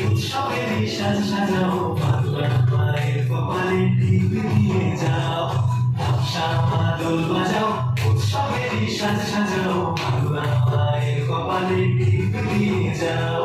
উৎসবেরই সাজ সাজাও বাংলা মায়ের কপালে টিপ দিয়ে যাও ধামসা মাদল বাজাও উৎসবেরই সাজ সাজাও বাংলা মায়ের কপালে টিপ দিয়ে যাও